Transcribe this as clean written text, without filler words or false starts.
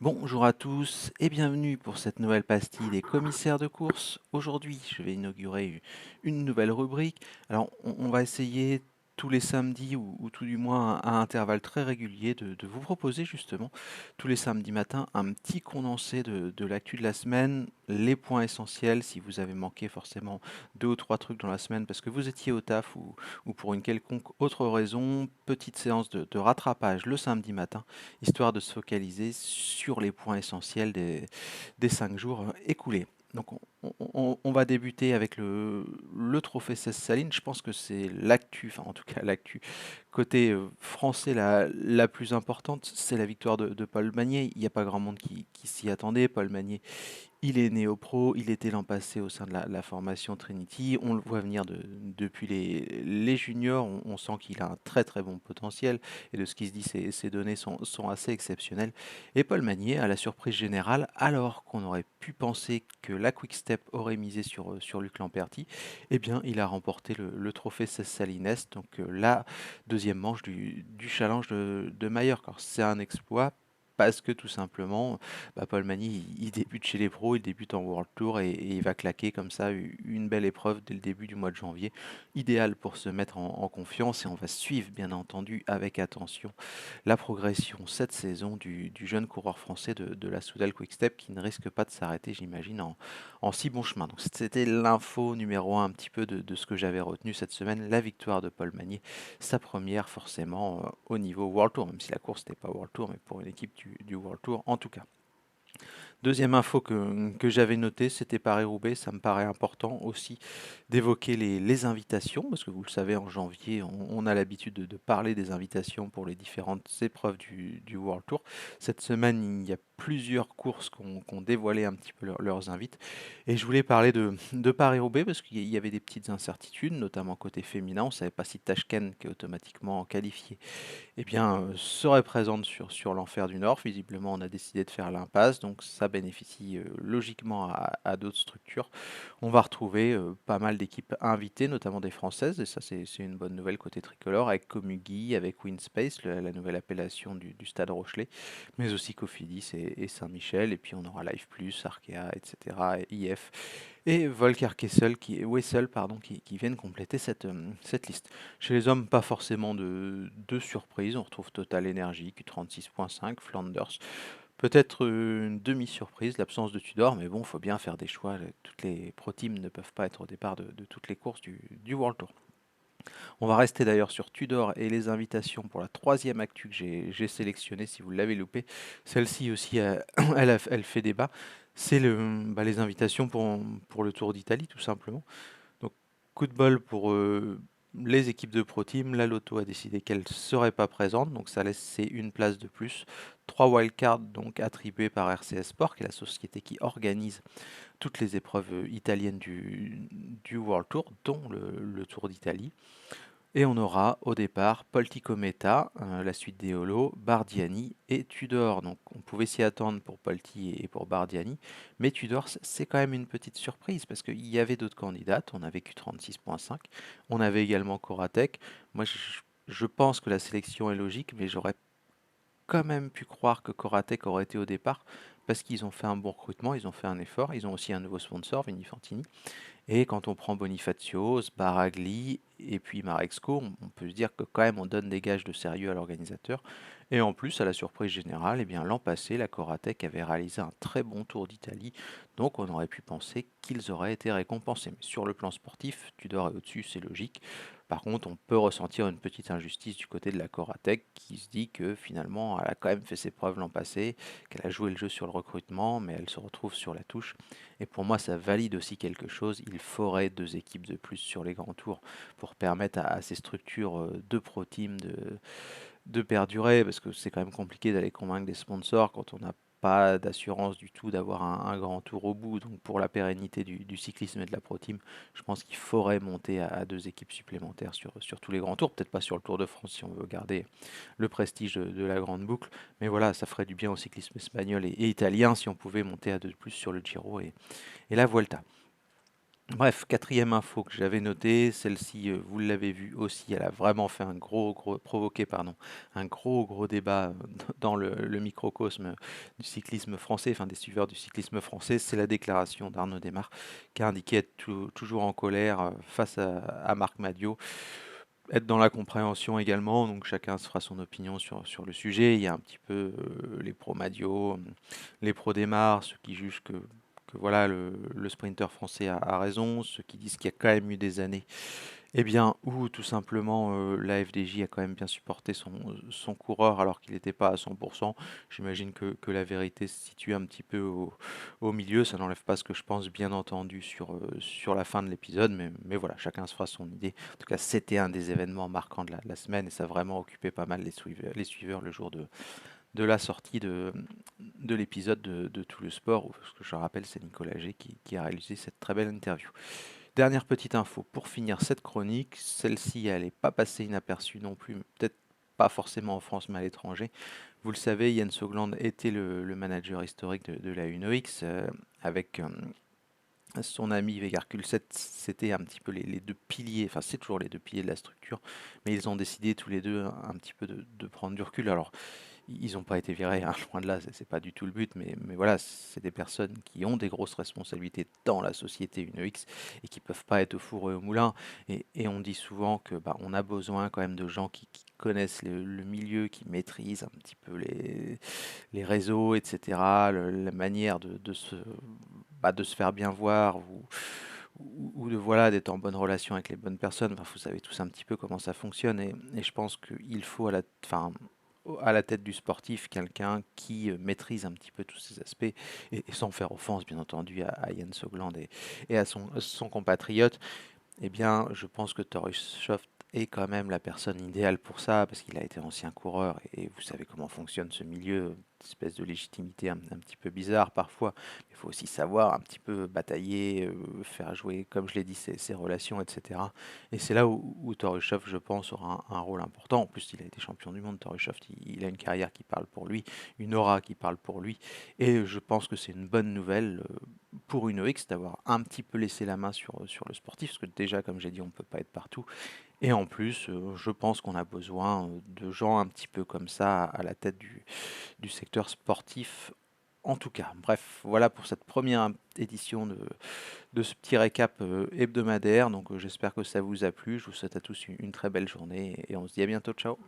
Bonjour à tous et bienvenue pour cette nouvelle pastille des commissaires de course. Aujourd'hui, je vais inaugurer une nouvelle rubrique. Alors, on va essayer tous les samedis ou tout du moins à intervalles très réguliers de vous proposer justement tous les samedis matins un petit condensé de l'actu de la semaine, les points essentiels si vous avez manqué forcément deux ou trois trucs dans la semaine parce que vous étiez au taf ou pour une quelconque autre raison, petite séance de rattrapage le samedi matin histoire de se focaliser sur les points essentiels des 5 jours écoulés. Donc on va débuter avec le trophée 16 Saline. Je pense que c'est l'actu, enfin en tout cas l'actu côté français la plus importante, c'est la victoire de Paul Magnier. Il n'y a pas grand monde qui s'y attendait. Paul Magnier, il est néo-pro, il était l'an passé au sein de la formation Trinity. On le voit venir depuis les juniors. On sent qu'il a un très très bon potentiel. Et de ce qui se dit, ses données sont assez exceptionnelles. Et Paul Magnier, à la surprise générale, alors qu'on aurait pu penser que la Quick Step aurait misé sur Luc Lamperti, eh bien, il a remporté le trophée Cesc Salines, donc la deuxième manche du challenge de Mayer. C'est un exploit parce que tout simplement, Paul Magny, il débute chez les pros, il débute en World Tour et il va claquer comme ça une belle épreuve dès le début du mois de janvier. Idéal pour se mettre en confiance et on va suivre bien entendu avec attention la progression cette saison du jeune coureur français de la Soudal Quick-Step qui ne risque pas de s'arrêter, j'imagine, en si bon chemin. Donc c'était l'info numéro un petit peu de ce que j'avais retenu cette semaine, la victoire de Paul Magny, sa première forcément au niveau World Tour, même si la course n'était pas World Tour, mais pour une équipe du World Tour en tout cas. Deuxième info que j'avais notée, c'était Paris-Roubaix. Ça me paraît important aussi d'évoquer les invitations, parce que vous le savez, en janvier, on a l'habitude de parler des invitations pour les différentes épreuves du World Tour. Cette semaine, il y a plusieurs courses qui ont dévoilé un petit peu leurs invites. Et je voulais parler de Paris-Roubaix, parce qu'il y avait des petites incertitudes, notamment côté féminin. On ne savait pas si Tashkent, qui est automatiquement qualifié, eh bien, serait présente sur l'Enfer du Nord. Visiblement, on a décidé de faire l'impasse, donc ça bénéficie logiquement à d'autres structures. On va retrouver pas mal d'équipes invitées, notamment des Françaises, et ça c'est une bonne nouvelle côté tricolore, avec Comugui, avec Winspace, la nouvelle appellation du Stade Rochelet, mais aussi Cofidis et Saint-Michel, et puis on aura Life Plus, Arkea, etc., et IF, et Volker Wessel, pardon, qui viennent compléter cette liste. Chez les hommes, pas forcément de surprise. On retrouve Total Energy, Q36.5, Flanders. Peut-être une demi-surprise, l'absence de Tudor, mais bon, il faut bien faire des choix. Toutes les pro teams ne peuvent pas être au départ de toutes les courses du World Tour. On va rester d'ailleurs sur Tudor et les invitations pour la troisième actu que j'ai sélectionnée, si vous l'avez loupé. Celle-ci aussi, elle fait débat. C'est les invitations pour le Tour d'Italie, tout simplement. Donc, coup de bol pour les équipes de Pro Team. La Lotto a décidé qu'elle ne serait pas présente, donc ça laissait une place de plus. Trois wildcards donc attribués par RCS Sport, qui est la société qui organise toutes les épreuves italiennes du World Tour, dont le Tour d'Italie. Et on aura au départ Polti-Cometa, la suite des Holo, Bardiani et Tudor. Donc on pouvait s'y attendre pour Polti et pour Bardiani, mais Tudor c'est quand même une petite surprise parce qu'il y avait d'autres candidates. On avait Q36.5, on avait également Coratec. Moi je pense que la sélection est logique, mais j'aurais quand même pu croire que Coratec aurait été au départ parce qu'ils ont fait un bon recrutement, ils ont fait un effort, ils ont aussi un nouveau sponsor, Vini Fantini. Et quand on prend Bonifacio, Sbaragli et puis Marexco, on peut se dire que quand même on donne des gages de sérieux à l'organisateur. Et en plus, à la surprise générale, eh bien l'an passé, la Coratec avait réalisé un très bon tour d'Italie, donc on aurait pu penser qu'ils auraient été récompensés. Mais sur le plan sportif, Tudor est au-dessus, c'est logique. Par contre, on peut ressentir une petite injustice du côté de la Coratec qui se dit que finalement, elle a quand même fait ses preuves l'an passé, qu'elle a joué le jeu sur le recrutement, mais elle se retrouve sur la touche. Et pour moi, ça valide aussi quelque chose. Il faudrait deux équipes de plus sur les grands tours pour permettre à ces structures de pro team de perdurer, parce que c'est quand même compliqué d'aller convaincre des sponsors quand on n'a pas d'assurance du tout d'avoir un grand tour au bout. Donc pour la pérennité du cyclisme et de la pro team, je pense qu'il faudrait monter à deux équipes supplémentaires sur tous les grands tours. Peut-être pas sur le Tour de France si on veut garder le prestige de la grande boucle. Mais voilà, ça ferait du bien au cyclisme espagnol et italien si on pouvait monter à deux de plus sur le Giro et la Vuelta. Bref, quatrième info que j'avais notée, celle-ci, vous l'avez vu aussi, elle a vraiment fait provoqué, pardon, un gros débat dans le microcosme du cyclisme français, enfin des suiveurs du cyclisme français. C'est la déclaration d'Arnaud Démare qui a indiqué être toujours en colère face à Marc Madiot, être dans la compréhension également, donc chacun se fera son opinion sur le sujet. Il y a un petit peu les pros Madio, les pros Démarre, ceux qui jugent que voilà, le sprinter français a raison, ceux qui disent qu'il y a quand même eu des années, eh bien, ou tout simplement la FDJ a quand même bien supporté son coureur alors qu'il n'était pas à 100%. J'imagine que la vérité se situe un petit peu au milieu. Ça n'enlève pas ce que je pense, bien entendu, sur la fin de l'épisode, mais voilà, chacun se fera son idée. En tout cas, c'était un des événements marquants de la semaine et ça a vraiment occupé pas mal les suiveurs le jour de la sortie de l'épisode de Tout le Sport, où, ce que je rappelle, c'est Nicolas G qui a réalisé cette très belle interview. Dernière petite info pour finir cette chronique, celle-ci elle n'est pas passée inaperçue non plus, peut-être pas forcément en France mais à l'étranger. Vous le savez, Jens Högland était le manager historique de la UNOX avec son ami Vegard Kulset, c'était un petit peu les deux piliers, enfin c'est toujours les deux piliers de la structure, mais ils ont décidé tous les deux un petit peu de prendre du recul. Alors ils n'ont pas été virés, hein, loin de là, c'est pas du tout le but, mais voilà, c'est des personnes qui ont des grosses responsabilités dans la société UNEX et qui peuvent pas être au four et au moulin. Et on dit souvent que bah, on a besoin quand même de gens qui connaissent le milieu, qui maîtrisent un petit peu les réseaux, etc., la manière de se faire bien voir ou de voilà d'être en bonne relation avec les bonnes personnes. Enfin, vous savez tous un petit peu comment ça fonctionne et je pense qu'il faut à la tête du sportif quelqu'un qui maîtrise un petit peu tous ces aspects et sans faire offense bien entendu à Jens Högland et à son compatriote. Eh bien, je pense que Torreshoft est quand même la personne idéale pour ça, parce qu'il a été ancien coureur, et vous savez comment fonctionne ce milieu, une espèce de légitimité un petit peu bizarre parfois. Il faut aussi savoir un petit peu batailler, faire jouer, comme je l'ai dit, ses relations, etc. Et c'est là où Torreshoft, je pense, aura un rôle important. En plus, il a été champion du monde, Torreshoft, il a une carrière qui parle pour lui, une aura qui parle pour lui, et je pense que c'est une bonne nouvelle pour une OX d'avoir un petit peu laissé la main sur le sportif, parce que déjà, comme j'ai dit, on ne peut pas être partout. Et en plus, je pense qu'on a besoin de gens un petit peu comme ça à la tête du secteur sportif. En tout cas, bref, voilà pour cette première édition de ce petit récap hebdomadaire. Donc j'espère que ça vous a plu. Je vous souhaite à tous une très belle journée et on se dit à bientôt. Ciao.